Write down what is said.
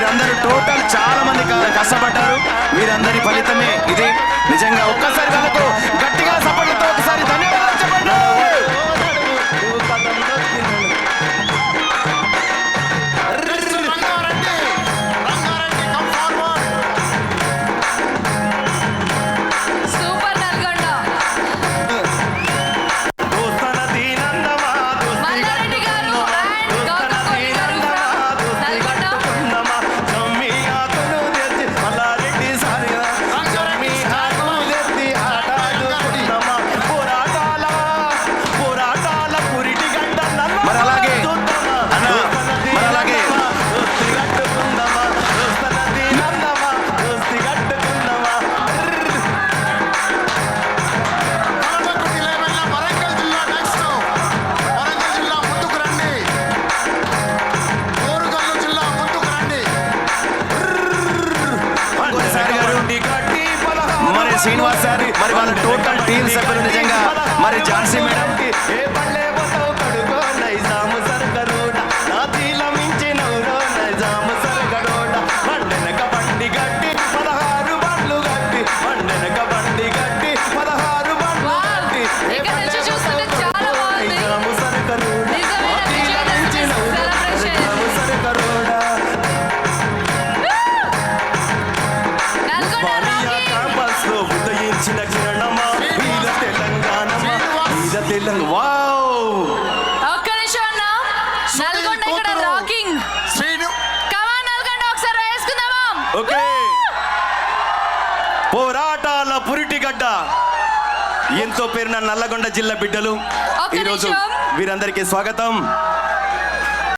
మీరందరూ టోటల్ చాలా మంది కష్టపడ్డారు. మీరందరి ఫలితమే ఇది. నిజంగా ఒక్కసారి వాళ్ళకు గట్టిగా సపోర్ట్లతో ఒకసారి ధన్యవాదాలు చెప్పండి. శ్రీనివాస్ సార్ మరి వాళ్ళ టోటల్ టీమ్ సభ్యులు నిజంగా మరి ఝాన్సీ మేడం పోరాటాల పురిటిగడ్డ ఎంతో పేరున నల్లగొండ జిల్లా బిడ్డలు ఈరోజు వీరందరికీ స్వాగతం.